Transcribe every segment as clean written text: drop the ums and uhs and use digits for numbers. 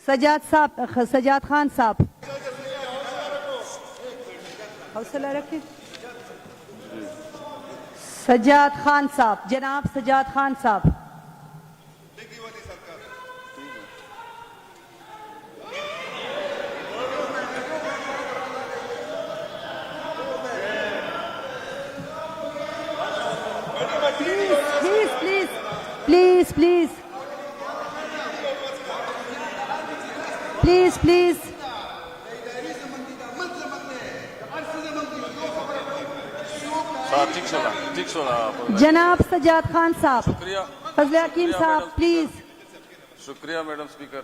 سجاد خان صاحب حوصلہ رکھیں. سجاد خان صاحب، جناب سجاد خان صاحب. پلیز جناب سجاد خان صاحب. فضل حکیم صاحب پلیز. شکریہ میڈم سپیکر.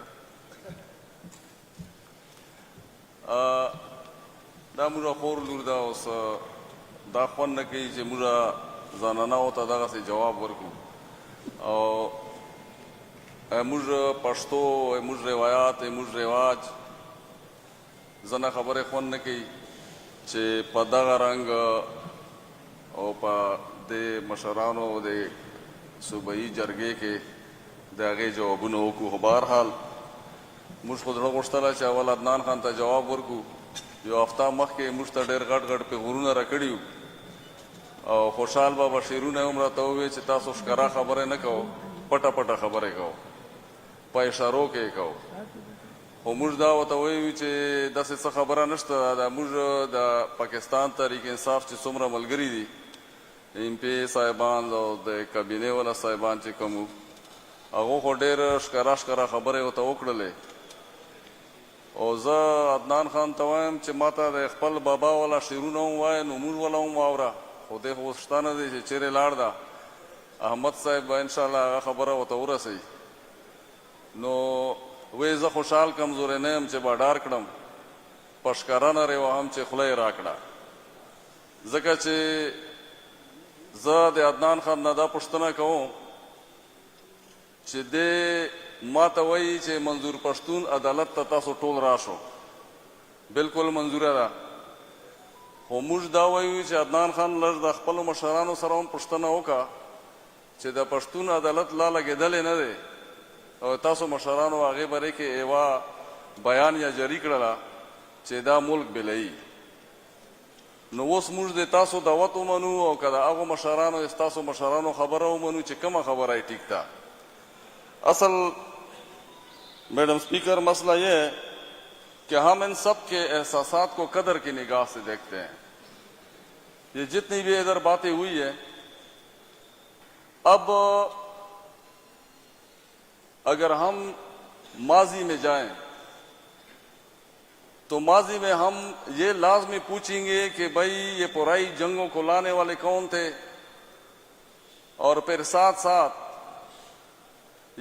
دا مورا خور لور دا اوس دا خوان نه کوي چې مورا زنانه او ته دغسې جواب ورکړو او موږ پښتو موږ روایات موږ رواج زنه خبرې خوند نه کوي چې په دغه رنګ او په د مشرانو د صوبایي جرګې کې د هغې جوابونه وکړو. خو بهرحال موږ خو زړه غوښتله چې اول عدنان خان ته جواب ورکړو. یو هفته مخکې موږ ته ډېر غټ غټ پیغورونه راکړي وو او خوشحال بابا شعرونه یې هم راته وویل چې تاسو ښکاره خبرې نه کوو، پټه پټه خبرې کوو، په اشارو کې یې کوو. خو موږ دا ورته وایو چې داسې څه خبره نشته. دا موږ د پاکستان تحریک انصاف چې څومره ملګري دي، ایم پی ای صاحبان او د کابینې والا صاحبان چې کوم وو، هغو خو ډېر ښکاره ښکاره خبرې ورته وکړلې. او زه عدنان خان ته وایم چې ما ته د خپل بابا والا شعرونه هم وایه نو موږ والا هم واوره. خو دی خو شته نه دی چې چیرې لاړ ده. احمد صاحب به انشاءالله هغه خبره ورته ورسوي. نو وی زه خوشحال کمزوری نه یم چې باډار کړم، په ښکاره نه رېوهم چې خوله یې راکړه. ځکه چې زه د عدنان خان نه دا پوښتنه کوم چې دی ما ته وایي چې منظور پښتون عدالت ته تاسو ټول راشو. بلکل منظوره ده. خو موږ دا وایو چې عدنان خان لږ د خپلو مشرانو سره هم پوښتنه وکړه چې د پښتون عدالت لا لګېدلی نه دی او تاسو مشرانو هغې باره کې یوه بیان یا جاری کړله چې دا ملک بېلوي. نو اوس موږ د تاسو دعوت ومنو او که د هغو مشرانو ستاسو مشرانو خبره ومنو چې کومه خبره یې ټیک ده. اصل میڈم اسپیکر مسئلہ یہ ہے کہ ہم ان سب کے احساسات کو قدر کی نگاہ سے دیکھتے ہیں. یہ جتنی بھی ادھر باتیں ہوئی ہے، اب اگر ہم ماضی میں جائیں تو ماضی میں ہم یہ لازمی پوچھیں گے کہ بھائی یہ پرائی جنگوں کو لانے والے کون تھے، اور پھر ساتھ ساتھ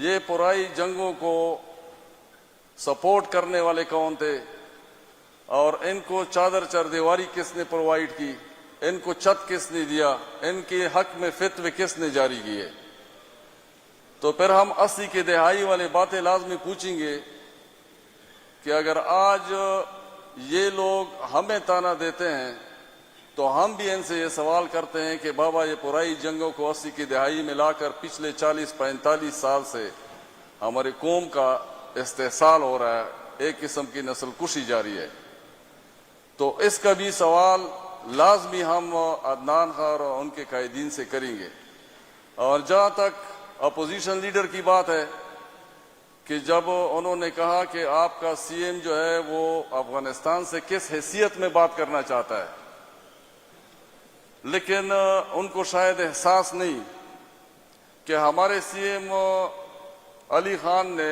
یہ پرائی جنگوں کو سپورٹ کرنے والے کون تھے، اور ان کو چادر چاردیواری کس نے پرووائڈ کی، ان کو چھت کس نے دیا، ان کے حق میں فتوے کس نے جاری کیے. تو پھر ہم 80 کی دہائی والے باتیں لازمی پوچھیں گے کہ اگر آج یہ لوگ ہمیں تانا دیتے ہیں تو ہم بھی ان سے یہ سوال کرتے ہیں کہ بابا یہ پرائی جنگوں کو 80 کی دہائی میں لا کر پچھلے 40-45 سال سے ہماری قوم کا استحصال ہو رہا ہے، ایک قسم کی نسل کشی جاری ہے. تو اس کا بھی سوال لازمی ہم عدنان خان اور ان کے قائدین سے کریں گے. اور جہاں تک اپوزیشن لیڈر کی بات ہے کہ جب انہوں نے کہا کہ آپ کا سی ایم جو ہے وہ افغانستان سے کس حیثیت میں بات کرنا چاہتا ہے، لیکن ان کو شاید احساس نہیں کہ ہمارے سی ایم علی خان نے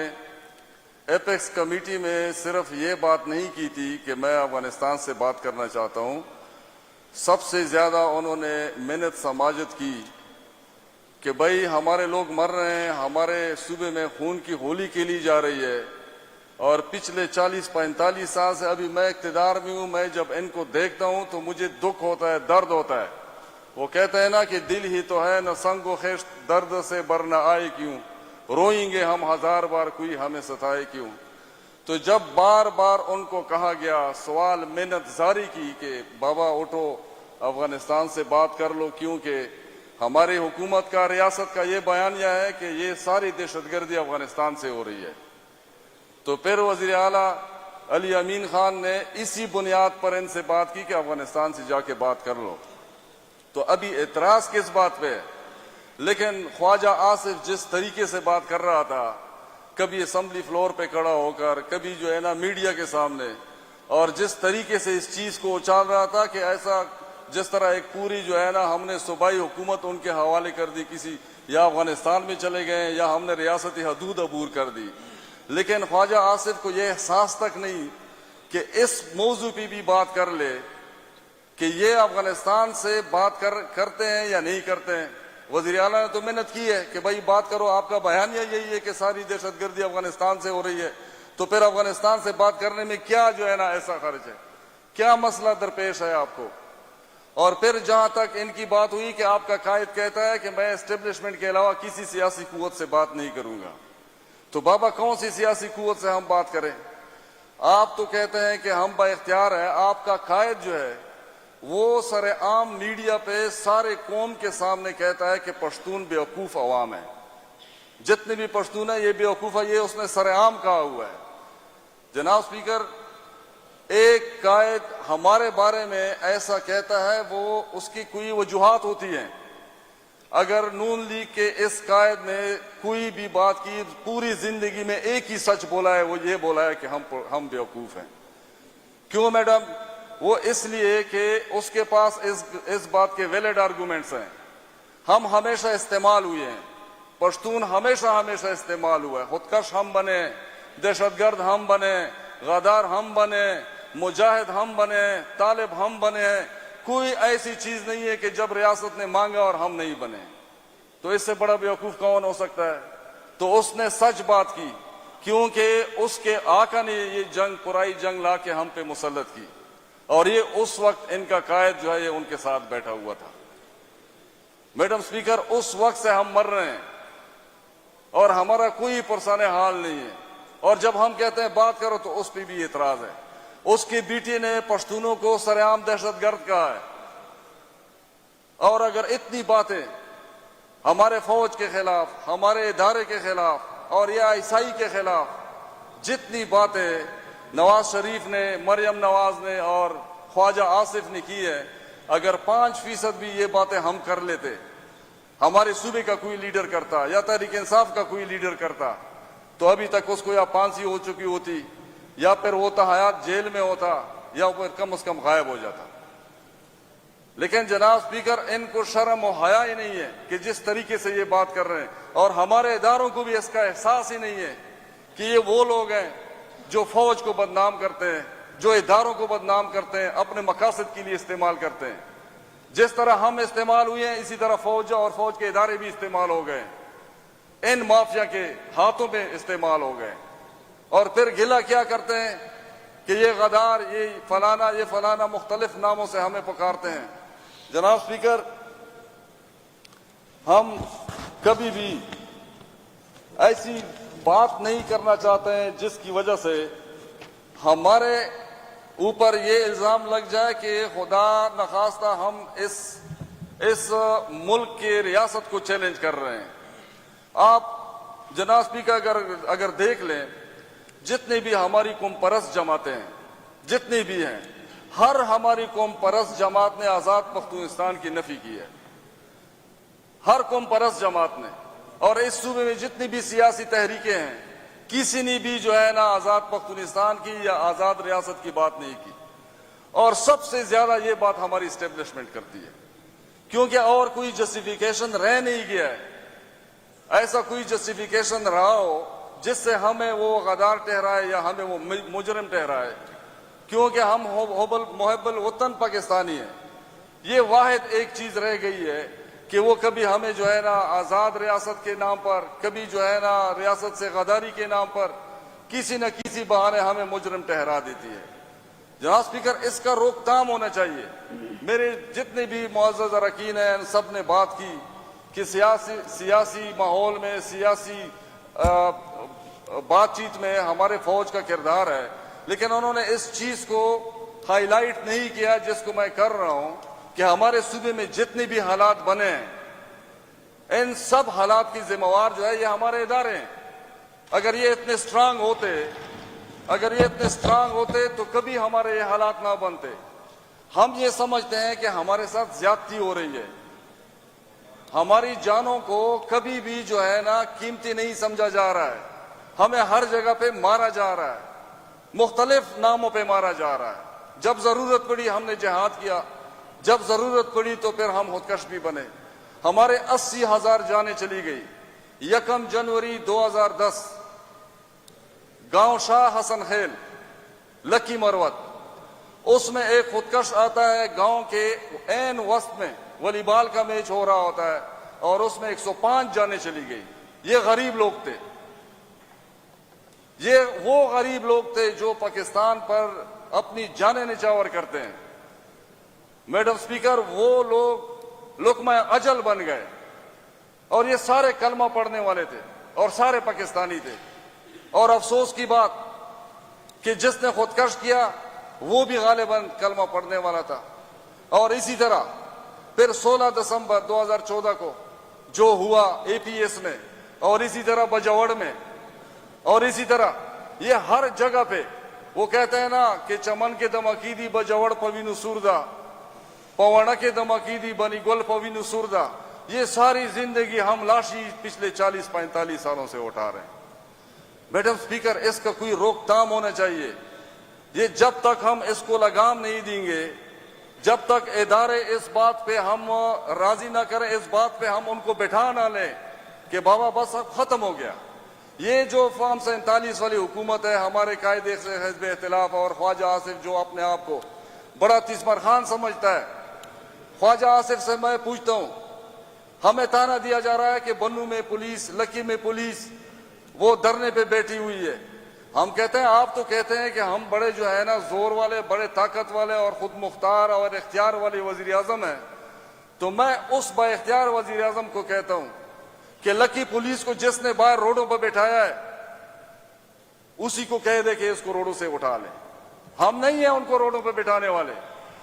ایپیکس کمیٹی میں صرف یہ بات نہیں کی تھی کہ میں افغانستان سے بات کرنا چاہتا ہوں. سب سے زیادہ انہوں نے محنت سماجت کی کہ بھائی ہمارے لوگ مر رہے ہیں، ہمارے صوبے میں خون کی ہولی کھیلی جا رہی ہے، اور پچھلے 40-45 سال سے ابھی میں اقتدار میں ہوں. میں جب ان کو دیکھتا ہوں تو مجھے دکھ ہوتا ہے، درد ہوتا ہے. وہ کہتے ہیں نا کہ دل ہی تو ہے نہ سنگ و خیش، درد سے بر نہ آئے کیوں، روئیں گے ہم 1000 بار کوئی ہمیں ستائے کیوں. تو جب بار بار ان کو کہا گیا، سوال محنت جاری کی کہ بابا اٹھو افغانستان سے بات کر لو، کیونکہ ہماری حکومت کا، ریاست کا یہ بیانیہ ہے کہ یہ ساری دہشت گردی افغانستان سے ہو رہی ہے. تو پھر وزیر اعلیٰ علی امین خان نے اسی بنیاد پر ان سے بات کی کہ افغانستان سے جا کے بات کر لو. تو ابھی اعتراض کس بات پہ ہے؟ لیکن خواجہ آصف جس طریقے سے بات کر رہا تھا، کبھی اسمبلی فلور پہ کھڑا ہو کر، کبھی جو ہے نا میڈیا کے سامنے، اور جس طریقے سے اس چیز کو اچھال رہا تھا کہ ایسا جس طرح ایک پوری جو ہے نا ہم نے صوبائی حکومت ان کے حوالے کر دی، کسی یا افغانستان میں چلے گئے یا ہم نے ریاستی حدود عبور کر دی. لیکن خواجہ آصف کو یہ احساس تک نہیں کہ اس موضوع پہ بھی بات کر لے کہ یہ افغانستان سے بات کرتے ہیں یا نہیں کرتے ہیں. وزیر اعلیٰ نے تو محنت کی ہے کہ بھائی بات کرو، آپ کا بیانیہ یہی ہے کہ ساری دہشت گردی افغانستان سے ہو رہی ہے، تو پھر افغانستان سے بات کرنے میں کیا جو ہے نا ایسا خرچ ہے، کیا مسئلہ درپیش ہے آپ کو. اور پھر جہاں تک ان کی بات ہوئی کہ آپ کا قائد کہتا ہے کہ میں اسٹیبلشمنٹ کے علاوہ کسی سیاسی قوت سے بات نہیں کروں گا، تو بابا کون سی سیاسی قوت سے ہم بات کریں؟ آپ تو کہتے ہیں کہ ہم با اختیار ہیں. آپ کا قائد جو ہے وہ سر عام میڈیا پہ سارے قوم کے سامنے کہتا ہے کہ پشتون بیوقوف عوام ہے، جتنے بھی پشتون ہیں یہ بیوقوف ہے، یہ اس نے سر عام کہا ہوا ہے. جناب اسپیکر، ایک قائد ہمارے بارے میں ایسا کہتا ہے، وہ اس کی کوئی وجوہات ہوتی ہیں. اگر نون لیگ کے اس قائد نے کوئی بھی بات کی، پوری زندگی میں ایک ہی سچ بولا ہے، وہ یہ بولا ہے کہ ہم بیوقوف ہیں. کیوں میڈم؟ وہ اس لیے کہ اس کے پاس اس بات کے ویلڈ آرگومنٹس ہیں. ہم ہمیشہ استعمال ہوئے ہیں، پشتون ہمیشہ استعمال ہوا ہے. خودکش ہم بنے، دہشت گرد ہم بنے، غدار ہم بنے، مجاہد ہم بنے، طالب ہم بنے. کوئی ایسی چیز نہیں ہے کہ جب ریاست نے مانگا اور ہم نہیں بنے. تو اس سے بڑا بیوقوف کون ہو سکتا ہے؟ تو اس نے سچ بات کی، کیونکہ اس کے آقا نے یہ جنگ، پرائی جنگ لا کے ہم پہ مسلط کی، اور یہ اس وقت ان کا قائد جو ہے یہ ان کے ساتھ بیٹھا ہوا تھا. میڈم اسپیکر، اس وقت سے ہم مر رہے ہیں اور ہمارا کوئی پرسان حال نہیں ہے. اور جب ہم کہتے ہیں بات کرو تو اس پہ بھی اعتراض ہے. اس کی بیٹی نے پشتونوں کو سرعام دہشت گرد کہا ہے. اور اگر اتنی باتیں ہمارے فوج کے خلاف، ہمارے ادارے کے خلاف اور یہ عیسائی کے خلاف، جتنی باتیں نواز شریف نے، مریم نواز نے اور خواجہ آصف نے کی ہے، اگر 5% بھی یہ باتیں ہم کر لیتے، ہمارے صوبے کا کوئی لیڈر کرتا یا تحریک انصاف کا کوئی لیڈر کرتا، تو ابھی تک اس کو یا پھانسی ہو چکی ہوتی، یا پھر وہ حیات جیل میں ہوتا، یا پھر کم از کم غائب ہو جاتا. لیکن جناب اسپیکر، ان کو شرم و حیا ہی نہیں ہے کہ جس طریقے سے یہ بات کر رہے ہیں. اور ہمارے اداروں کو بھی اس کا احساس ہی نہیں ہے کہ یہ وہ لوگ ہیں جو فوج کو بدنام کرتے ہیں، جو اداروں کو بدنام کرتے ہیں، اپنے مقاصد کے لیے استعمال کرتے ہیں. جس طرح ہم استعمال ہوئے ہیں، اسی طرح فوج اور فوج کے ادارے بھی استعمال ہو گئے، ان مافیا کے ہاتھوں میں استعمال ہو گئے. اور پھر گلہ کیا کرتے ہیں کہ یہ غدار، یہ فلانا مختلف ناموں سے ہمیں پکارتے ہیں. جناب اسپیکر، ہم کبھی بھی ایسی بات نہیں کرنا چاہتے ہیں جس کی وجہ سے ہمارے اوپر یہ الزام لگ جائے کہ خدا نخواستہ ہم اس ملک کے ریاست کو چیلنج کر رہے ہیں. آپ جناب اسپیکر اگر دیکھ لیں، جتنی بھی ہماری قوم پرست جماعتیں ہیں، جتنی بھی ہیں، ہر ہماری قوم پرست جماعت نے آزاد پختونستان کی نفی کی ہے، ہر قوم پرست جماعت نے. اور اس صوبے میں جتنی بھی سیاسی تحریکیں ہیں، کسی نے بھی جو ہے نا آزاد پختونستان کی یا آزاد ریاست کی بات نہیں کی. اور سب سے زیادہ یہ بات ہماری اسٹیبلشمنٹ کرتی ہے، کیونکہ اور کوئی جسٹیفیکیشن رہ نہیں گیا ہے. ایسا کوئی جسٹیفیکیشن رہا ہو جس سے ہمیں وہ غدار ٹھہرائے یا ہمیں وہ مجرم ٹھہرائے، کیونکہ ہم محب الوطن پاکستانی ہیں. یہ واحد ایک چیز رہ گئی ہے کہ وہ کبھی ہمیں جو ہے نا آزاد ریاست کے نام پر، کبھی جو ہے نا ریاست سے غداری کے نام پر کسی نہ کسی بہانے ہمیں مجرم ٹھہرا دیتی ہے. جناب اسپیکر، اس کا روک تھام ہونا چاہیے. میرے جتنے بھی معزز اراکین ہیں سب نے بات کی کہ سیاسی ماحول میں، سیاسی بات چیت میں ہمارے فوج کا کردار ہے، لیکن انہوں نے اس چیز کو ہائی لائٹ نہیں کیا جس کو میں کر رہا ہوں کہ ہمارے صوبے میں جتنے بھی حالات بنے ہیں، ان سب حالات کی ذمہ وار جو ہے یہ ہمارے ادارے ہیں. اگر یہ اتنے سٹرانگ ہوتے اگر یہ اتنے اسٹرانگ ہوتے تو کبھی ہمارے یہ حالات نہ بنتے. ہم یہ سمجھتے ہیں کہ ہمارے ساتھ زیادتی ہو رہی ہے. ہماری جانوں کو کبھی بھی جو ہے نا قیمتی نہیں سمجھا جا رہا ہے. ہمیں ہر جگہ پہ مارا جا رہا ہے, مختلف ناموں پہ مارا جا رہا ہے. جب ضرورت پڑی ہم نے جہاد کیا, جب ضرورت پڑی تو پھر ہم خودکش بھی بنے. ہمارے 80,000 جانیں چلی گئی. 1 جنوری 2010 گاؤں شاہ حسن خیل لکی مروت, اس میں ایک خودکش آتا ہے. گاؤں کے عین وسط میں والی بال کا میچ ہو رہا ہوتا ہے اور اس میں 105 جانیں چلی گئی. یہ غریب لوگ تھے, یہ وہ غریب لوگ تھے جو پاکستان پر اپنی جانیں نچھاور کرتے ہیں. میڈم سپیکر, وہ لوگ لقمہ اجل بن گئے اور یہ سارے کلمہ پڑھنے والے تھے اور سارے پاکستانی تھے. اور افسوس کی بات کہ جس نے خودکش کیا وہ بھی غالباً کلمہ پڑھنے والا تھا. اور اسی طرح پھر 16 دسمبر 2014 کو جو ہوا اے پی ایس میں, اور اسی طرح بجوڑ میں, اور اسی طرح یہ ہر جگہ پہ وہ کہتے ہیں نا کہ چمن کے دمکیدی بجوڑ پوینو سوردا, پوانا کے دمکیدی بنی گل پوینو سوردا. یہ ساری زندگی ہم لاشی پچھلے 40-45 سالوں سے اٹھا رہے ہیں. میڈم سپیکر, اس کا کوئی روک تھام ہونا چاہیے. یہ جب تک ہم اس کو لگام نہیں دیں گے, جب تک ادارے اس بات پہ ہم راضی نہ کریں, اس بات پہ ہم ان کو بٹھا نہ لیں کہ بابا بس اب ختم ہو گیا. یہ جو فارم 47 والی حکومت ہے, ہمارے قائد حزب اختلاف اور خواجہ آصف جو اپنے آپ کو بڑا تیسمر خان سمجھتا ہے, خواجہ آصف سے میں پوچھتا ہوں, ہمیں تانا دیا جا رہا ہے کہ بنو میں پولیس, لکی میں پولیس وہ دھرنے پہ بیٹھی ہوئی ہے. ہم کہتے ہیں آپ تو کہتے ہیں کہ ہم بڑے جو ہے نا زور والے, بڑے طاقت والے اور خود مختار اور اختیار والے وزیر اعظم ہیں. تو میں اس با اختیار وزیر اعظم کو کہتا ہوں کہ لکی پولیس کو جس نے باہر روڈوں پہ بٹھایا ہے اسی کو کہہ دے کہ اس کو روڈوں سے اٹھا لیں. ہم نہیں ہیں ان کو روڈوں پہ بٹھانے والے.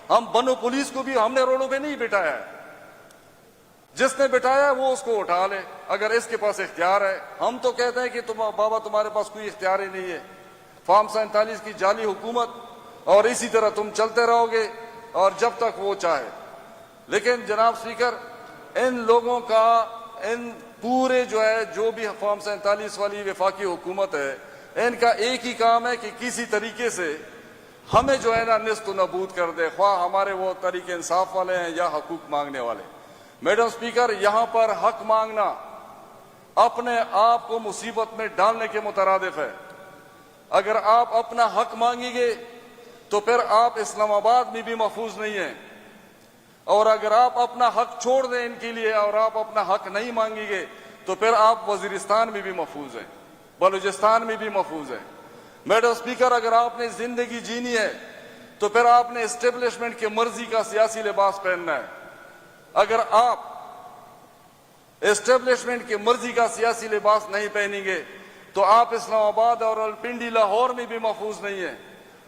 ہم بنو پولیس کو بھی ہم نے روڈوں پہ نہیں بٹھایا ہے. جس نے بٹھایا ہے وہ اس کو اٹھا لے اگر اس کے پاس اختیار ہے. ہم تو کہتے ہیں کہ بابا تمہارے پاس کوئی اختیار ہی نہیں ہے. فارم 47 کی جعلی حکومت, اور اسی طرح تم چلتے رہو گے اور جب تک وہ چاہے. لیکن جناب اسپیکر, ان لوگوں کا, ان پورے جو ہے جو بھی فارم 47 والی وفاقی حکومت ہے, ان کا ایک ہی کام ہے کہ کسی طریقے سے ہمیں جو ہے نا نیست و نابود کر دے, خواہ ہمارے وہ طریق انصاف والے ہیں یا حقوق مانگنے والے. میڈم سپیکر, یہاں پر حق مانگنا اپنے آپ کو مصیبت میں ڈالنے کے مترادف ہے. اگر آپ اپنا حق مانگیں گے تو پھر آپ اسلام آباد میں بھی محفوظ نہیں ہیں, اور اگر آپ اپنا حق چھوڑ دیں ان کے لیے اور آپ اپنا حق نہیں مانگیں گے تو پھر آپ وزیرستان میں بھی محفوظ ہیں, بلوچستان میں بھی محفوظ ہیں. میڈم سپیکر, اگر آپ نے زندگی جینی ہے تو پھر آپ نے اسٹیبلشمنٹ کی مرضی کا سیاسی لباس پہننا ہے. اگر آپ اسٹیبلشمنٹ کی مرضی کا سیاسی لباس نہیں پہنیں گے تو آپ اسلام آباد اور الپنڈی لاہور میں بھی محفوظ نہیں ہیں,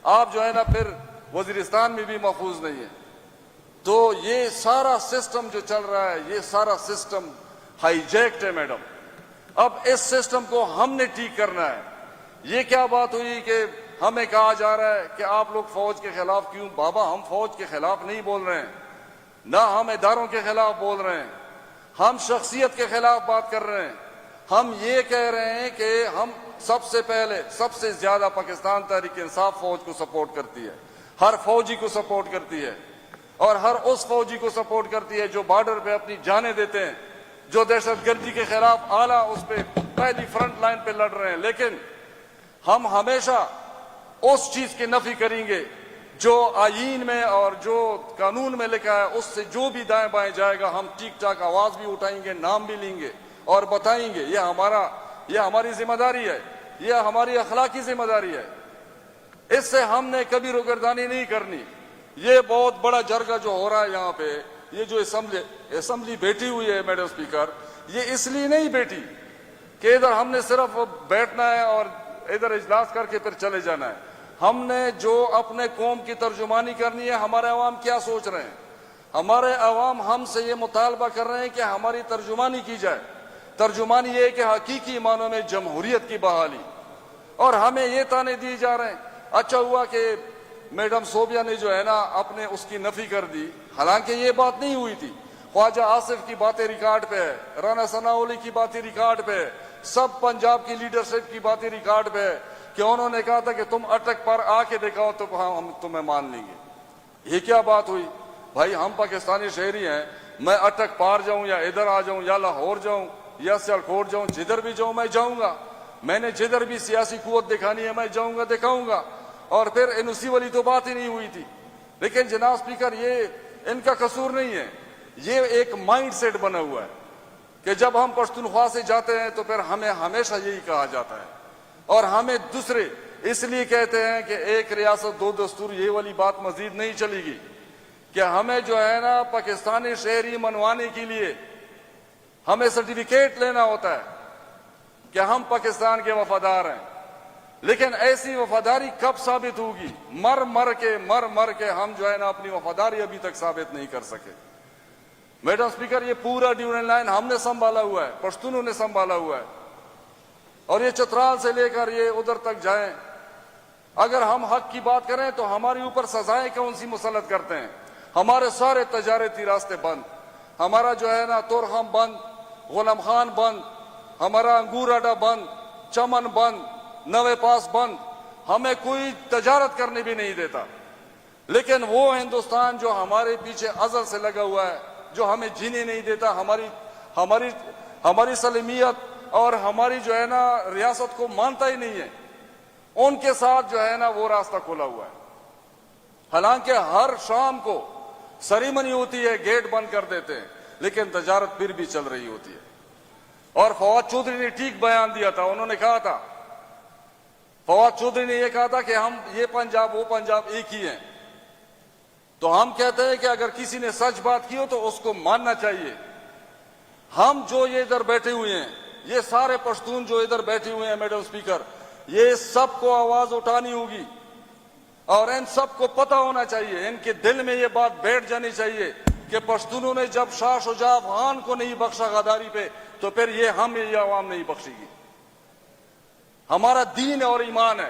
آپ جو ہے نا پھر وزیرستان میں بھی محفوظ نہیں ہیں. تو یہ سارا سسٹم جو چل رہا ہے, یہ سارا سسٹم ہائی جیکڈ ہے میڈم. اب اس سسٹم کو ہم نے ٹھیک کرنا ہے. یہ کیا بات ہوئی کہ ہمیں کہا جا رہا ہے کہ آپ لوگ فوج کے خلاف کیوں؟ بابا, ہم فوج کے خلاف نہیں بول رہے ہیں, نہ ہم اداروں کے خلاف بول رہے ہیں, ہم شخصیت کے خلاف بات کر رہے ہیں. ہم یہ کہہ رہے ہیں کہ ہم سب سے پہلے, سب سے زیادہ پاکستان تحریک انصاف فوج کو سپورٹ کرتی ہے, ہر فوجی کو سپورٹ کرتی ہے, اور ہر اس فوجی کو سپورٹ کرتی ہے جو بارڈر پہ اپنی جانیں دیتے ہیں, جو دہشت گردی کے خلاف اعلیٰ اس پہ پہلی فرنٹ لائن پہ لڑ رہے ہیں. لیکن ہم ہمیشہ اس چیز کی نفی کریں گے جو آئین میں اور جو قانون میں لکھا ہے, اس سے جو بھی دائیں بائیں جائے گا ہم ٹھیک ٹھاک آواز بھی اٹھائیں گے, نام بھی لیں گے اور بتائیں گے. یہ ہماری ذمہ داری ہے, یہ ہماری اخلاقی ذمہ داری ہے. اس سے ہم نے کبھی روگردانی نہیں کرنی. یہ بہت بڑا جرگہ جو ہو رہا ہے یہاں پہ, یہ جو اسمبلی بیٹھی ہوئی ہے میڈم اسپیکر, یہ اس لیے نہیں بیٹھی کہ ادھر ہم نے صرف بیٹھنا ہے اور ادھر اجلاس کر کے پھر چلے جانا ہے. ہم نے جو اپنے قوم کی ترجمانی کرنی ہے, ہمارے عوام کیا سوچ رہے ہیں, ہمارے عوام ہم سے یہ مطالبہ کر رہے ہیں کہ ہماری ترجمانی کی جائے. ترجمانی یہ ہے کہ حقیقی معنوں میں جمہوریت کی بحالی, اور ہمیں یہ تانے دیے جا رہے ہیں. اچھا ہوا کہ میڈم صوبیہ نے جو ہے نا اپنے اس کی نفی کر دی، حالانکہ یہ بات نہیں ہوئی تھی. خواجہ آصف کی باتیں ریکارڈ پہ ہے، رانا ثناءاللہ کی باتیں ریکارڈ پہ ہے، سب پنجاب کی لیڈرشپ کی باتیں ریکارڈ پہ ہے کہ انہوں نے کہا تھا کہ تم اٹک پر آ کے دکھاؤ تو ہم تمہیں مان لیں گے. یہ کیا بات ہوئی بھائی؟ ہم پاکستانی شہری ہیں، میں اٹک پار جاؤں یا ادھر آ جاؤں یا لاہور جاؤں یا سیالکوٹ جاؤں، جدھر بھی جاؤں میں جاؤں گا. میں نے جدھر بھی سیاسی قوت دکھانی ہے میں جاؤں گا، دکھاؤں گا. اور پھر این او سی والی تو بات ہی نہیں ہوئی تھی. لیکن جناب اسپیکر، یہ ان کا قصور نہیں ہے، یہ ایک مائنڈ سیٹ بنا ہوا ہے کہ جب ہم پشتونخوا سے جاتے ہیں تو پھر ہمیں ہمیشہ یہی کہا جاتا ہے، اور ہمیں دوسرے اس لیے کہتے ہیں کہ ایک ریاست دو دستور. یہ والی بات مزید نہیں چلے گی کہ ہمیں جو ہے نا پاکستانی شہری منوانے کے لیے ہمیں سرٹیفکیٹ لینا ہوتا ہے کہ ہم پاکستان کے وفادار ہیں. لیکن ایسی وفاداری کب ثابت ہوگی؟ مر مر کے ہم جو ہے نا اپنی وفاداری ابھی تک ثابت نہیں کر سکے. میڈم اسپیکر، یہ پورا ڈیورنڈ لائن ہم نے سنبھالا ہوا ہے، پشتونوں نے سنبھالا ہوا ہے، اور یہ چترال سے لے کر یہ ادھر تک جائیں. اگر ہم حق کی بات کریں تو ہمارے اوپر سزائیں کون سی مسلط کرتے ہیں؟ ہمارے سارے تجارتی راستے بند، ہمارا جو ہے نا تورخم بند، غلام خان بند، ہمارا انگور اڈا بند، چمن بند، نوے پاس بند، ہمیں کوئی تجارت کرنے بھی نہیں دیتا. لیکن وہ ہندوستان جو ہمارے پیچھے ازل سے لگا ہوا ہے، جو ہمیں جینے نہیں دیتا، ہماری سالمیت اور ہماری جو ہے نا ریاست کو مانتا ہی نہیں ہے، ان کے ساتھ جو ہے نا وہ راستہ کھلا ہوا ہے. حالانکہ ہر شام کو سریمنی ہوتی ہے، گیٹ بند کر دیتے ہیں، لیکن تجارت پھر بھی چل رہی ہوتی ہے. اور فواد چودھری نے ٹھیک بیان دیا تھا. انہوں نے کہا تھا، فواد چودھری نے یہ کہا تھا کہ ہم یہ پنجاب وہ پنجاب ایک ہی ہیں. تو ہم کہتے ہیں کہ اگر کسی نے سچ بات کی ہو تو اس کو ماننا چاہیے. ہم جو یہ ادھر بیٹھے ہوئے ہیں، یہ سارے پشتون جو ادھر بیٹھے ہوئے ہیں میڈم اسپیکر، یہ سب کو آواز اٹھانی ہوگی، اور ان سب کو پتہ ہونا چاہیے، ان کے دل میں یہ بات بیٹھ جانی چاہیے کہ پشتونوں نے جب شاہ شجاع افغان کو نہیں بخشا غداری پہ، تو پھر یہ ہم یہ عوام نہیں بخشے گی. ہمارا دین اور ایمان ہے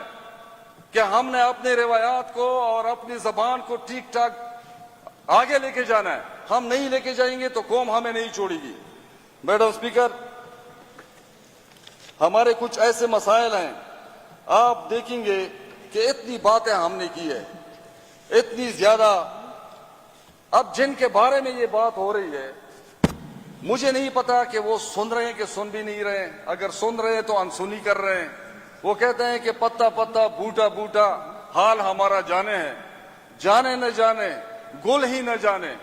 کہ ہم نے اپنے روایات کو اور اپنی زبان کو ٹھیک ٹھاک آگے لے کے جانا ہے. ہم نہیں لے کے جائیں گے تو قوم ہمیں نہیں چھوڑے گی. میڈم اسپیکر، ہمارے کچھ ایسے مسائل ہیں، آپ دیکھیں گے کہ اتنی باتیں ہم نے کی ہے، اتنی زیادہ. اب جن کے بارے میں یہ بات ہو رہی ہے، مجھے نہیں پتا کہ وہ سن رہے ہیں کہ سن بھی نہیں رہے ہیں. اگر سن رہے ہیں تو انسنی کر رہے ہیں. وہ کہتے ہیں کہ پتا پتا بوٹا بوٹا حال ہمارا جانے ہے، جانے نہ جانے گل ہی نہ جانے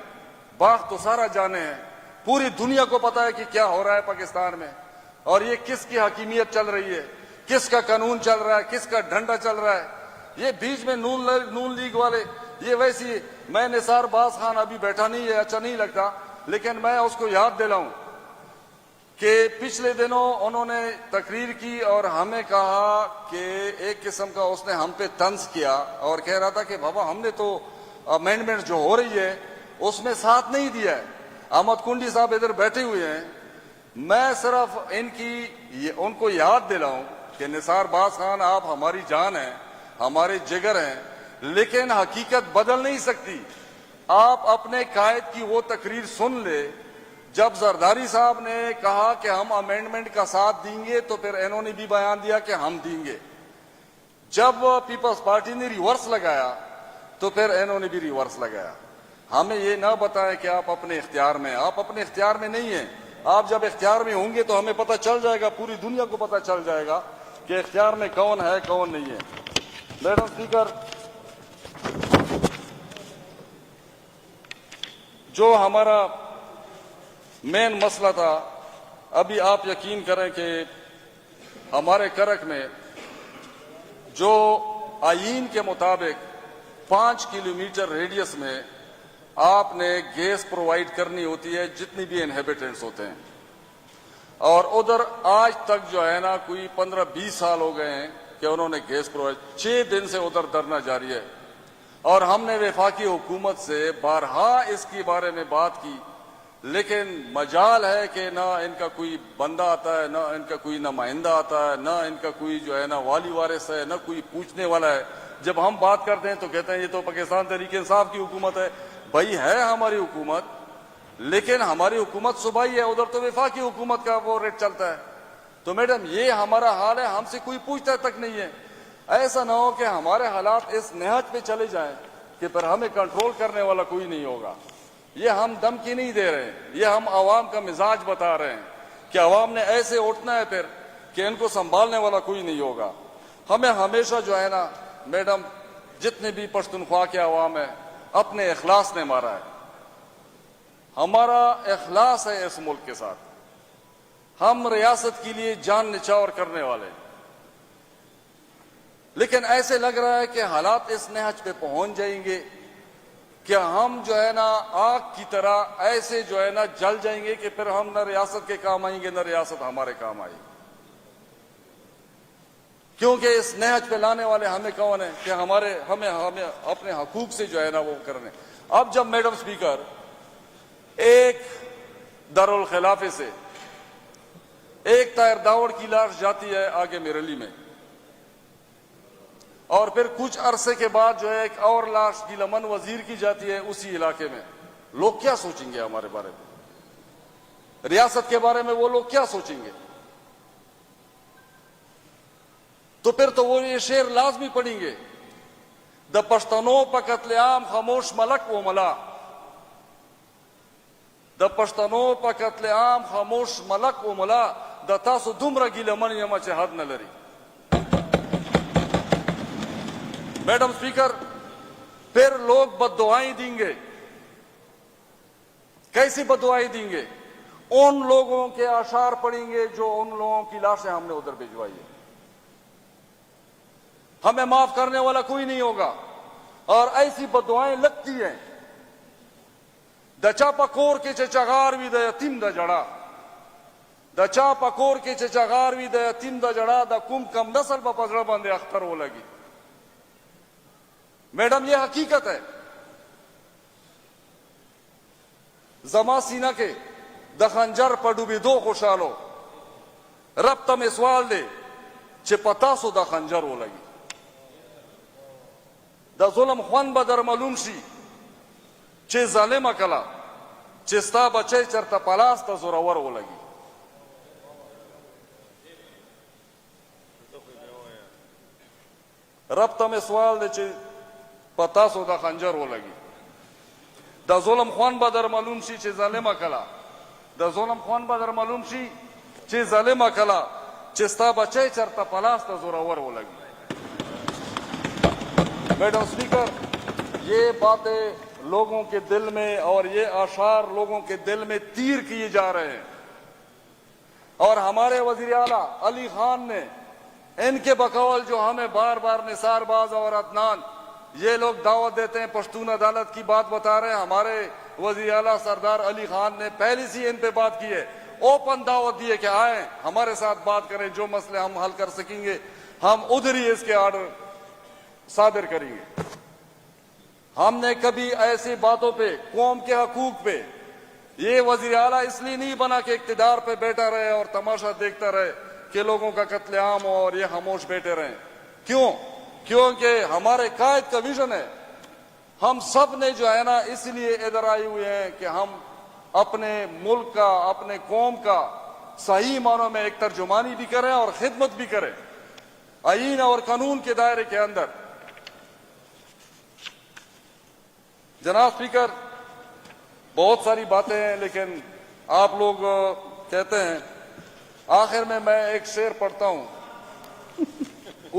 باغ تو سارا جانے ہے. پوری دنیا کو پتا ہے کہ کیا ہو رہا ہے پاکستان میں، اور یہ کس کی حکیمیت چل رہی ہے، کس کا قانون چل رہا ہے، کس کا ڈنڈا چل رہا ہے. یہ بیچ میں نون لیگ والے، یہ ویسی، میں نثار باز خان ابھی بیٹھا نہیں ہے، اچھا نہیں لگتا، لیکن میں اس کو یاد دلاؤں کہ پچھلے دنوں انہوں نے تقریر کی اور ہمیں کہا کہ ایک قسم کا اس نے ہم پہ طنز کیا اور کہہ رہا تھا کہ بابا ہم نے تو امینڈمنٹ جو ہو رہی ہے اس میں ساتھ نہیں دیا ہے. احمد کنڈی صاحب ادھر بیٹھے ہوئے ہیں. میں صرف ان کو یاد دلاؤں کہ نثار باز خان، آپ ہماری جان ہیں، ہمارے جگر ہیں، لیکن حقیقت بدل نہیں سکتی. آپ اپنے قائد کی وہ تقریر سن لے. جب زرداری صاحب نے کہا کہ ہم امینڈمنٹ کا ساتھ دیں گے تو پھر انہوں نے بھی بیان دیا کہ ہم دیں گے. جب پیپلز پارٹی نے ریورس لگایا تو پھر انہوں نے بھی ریورس لگایا. ہمیں یہ نہ بتائیں کہ آپ اپنے اختیار میں، آپ اپنے اختیار میں نہیں ہیں. آپ جب اختیار میں ہوں گے تو ہمیں پتہ چل جائے گا، پوری دنیا کو پتہ چل جائے گا کہ اختیار میں کون ہے کون نہیں ہے. میڈم اسپیکر، جو ہمارا مین مسئلہ تھا، ابھی آپ یقین کریں کہ ہمارے کرک میں جو آئین کے مطابق 5 کلومیٹر ریڈیس میں آپ نے گیس پرووائڈ کرنی ہوتی ہے جتنی بھی انہیبیٹنٹس ہوتے ہیں، اور ادھر آج تک جو ہے نا کوئی 15-20 سال ہو گئے ہیں کہ انہوں نے گیس پرووائڈ. 6 دن سے ادھر دھرنا جاری ہے، اور ہم نے وفاقی حکومت سے بارہا اس کے بارے میں بات کی لیکن مجال ہے کہ نہ ان کا کوئی بندہ آتا ہے، نہ ان کا کوئی نمائندہ آتا ہے، نہ ان کا کوئی جو ہے نا والی وارث ہے، نہ کوئی پوچھنے والا ہے. جب ہم بات کرتے ہیں تو کہتے ہیں یہ تو پاکستان تحریک انصاف کی حکومت ہے. بھائی ہے ہماری حکومت، لیکن ہماری حکومت صوبائی ہے، ادھر تو وفاقی حکومت کا وہ ریٹ چلتا ہے. تو میڈم یہ ہمارا حال ہے، ہم سے کوئی پوچھتا تک نہیں ہے. ایسا نہ ہو کہ ہمارے حالات اس نہج پہ چلے جائیں کہ پھر ہمیں کنٹرول کرنے والا کوئی نہیں ہوگا. یہ ہم دھمکی نہیں دے رہے ہیں، یہ ہم عوام کا مزاج بتا رہے ہیں کہ عوام نے ایسے اٹھنا ہے پھر کہ ان کو سنبھالنے والا کوئی نہیں ہوگا. ہمیں ہمیشہ جو ہے نا میڈم جتنے بھی پشتونخوا کے عوام ہے اپنے اخلاص نے مارا ہے. ہمارا اخلاص ہے اس ملک کے ساتھ. ہم ریاست کے لیے جان نچھاور کرنے والے، لیکن ایسے لگ رہا ہے کہ حالات اس نہج پہ پہنچ جائیں گے کہ ہم جو ہے نا آگ کی طرح ایسے جو ہے نا جل جائیں گے کہ پھر ہم نہ ریاست کے کام آئیں گے نہ ریاست ہمارے کام آئے گی. کیونکہ اس نہج پہ لانے والے ہمیں کون ہیں کہ ہمیں اپنے حقوق سے جو ہے نا وہ کرنے. اب جب میڈم سپیکر ایک دارالخلافے سے ایک طاہر داوڑ کی لاش جاتی ہے آگے میرلی میں، اور پھر کچھ عرصے کے بعد جو ہے ایک اور لاش گیلمن وزیر کی جاتی ہے اسی علاقے میں، لوگ کیا سوچیں گے ہمارے بارے میں؟ ریاست کے بارے میں وہ لوگ کیا سوچیں گے؟ تو پھر تو وہ یہ شعر لازمی پڑھیں گے، د پښتنو په قتل عام خاموش ملک و ملا، د پښتنو په قتل عام خاموش ملک و ملا، د تاسو دومره ګیلمن یم چې حد نه لري. میڈم سپیکر پھر لوگ بد دعائیں دیں گے. کیسی بد دعائیں دیں گے؟ ان لوگوں کے اشعار پڑھیں گے جو ان لوگوں کی لاشیں ہم نے ادھر بھجوائی ہے. ہمیں معاف کرنے والا کوئی نہیں ہوگا. اور ایسی بد دعائیں لگتی ہیں. د چا په کور کې چې چغار وي د یتیم د جړه، د چا په کور کې چې چغار وي د یتیم د جړه، د کوم کم نسل په زړه باندې اختر ولګي. میڈم یہ حقیقت ہے. زما سینہ کے د خنجر په ډوبېدو خوشحالو، رب ته مې سوال دی چې په تاسو د خنجر ولګي. د ظلم خوند به در معلوم شي چې ظالمه کله چې ستا بچی چرته پلاس ته زورور ولګي. رب ته مې سوال دی چې په تاسو د خنجر ولګي. د ظلم خوند به در معلوم شي چې ظالمه کله، د ظلم خوند به در معلوم شي چې ظالمه کله چې ستا بچی چرته پلاس ته زورور ولګي. میڈم سپیکر یہ باتیں لوگوں کے دل میں اور یہ اشعار لوگوں کے دل میں تیر کیے جا رہے ہیں. اور ہمارے وزیر اعلیٰ علی خان نے ان کے بقول جو ہمیں بار بار نثار باز اور عدنان یہ لوگ دعوت دیتے ہیں پشتون عدالت کی بات بتا رہے ہیں، ہمارے وزیر اعلیٰ سردار علی خان نے پہلے سے ان پہ بات کی ہے. اوپن دعوت دی ہے کہ آئیں ہمارے ساتھ بات کریں، جو مسئلے ہم حل کر سکیں گے ہم ادھر ہی اس کے آرڈر صادر کریں گے. ہم نے کبھی ایسی باتوں پہ قوم کے حقوق پہ یہ وزیر اعلیٰ اس لیے نہیں بنا کہ اقتدار پہ بیٹھا رہے اور تماشا دیکھتا رہے کہ لوگوں کا قتل عام ہو اور یہ خاموش بیٹھے رہیں. کیوں؟ کیونکہ ہمارے قائد کا ویژن ہے. ہم سب نے جو ہے نا اس لیے ادھر آئے ہوئے ہیں کہ ہم اپنے ملک کا اپنے قوم کا صحیح معنوں میں ایک ترجمانی بھی کریں اور خدمت بھی کریں آئین اور قانون کے دائرے کے اندر. جناب اسپیکر بہت ساری باتیں ہیں لیکن آپ لوگ کہتے ہیں، آخر میں ایک شعر پڑھتا ہوں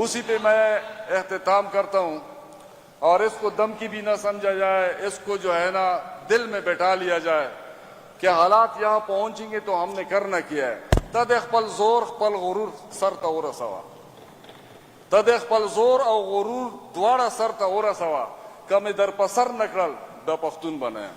اسی پہ میں اختتام کرتا ہوں. اور اس کو دھمکی بھی نہ سمجھا جائے، اس کو جو ہے نا دل میں بیٹھا لیا جائے کہ حالات یہاں پہنچیں گے تو ہم نے کرنا کیا ہے. تد خپل زور خپل غرور سر ته ورسوه، تد خپل زور او غرور دواړه سر ته ورسوه، کمې در په سر نه کړل د پښتون بنه.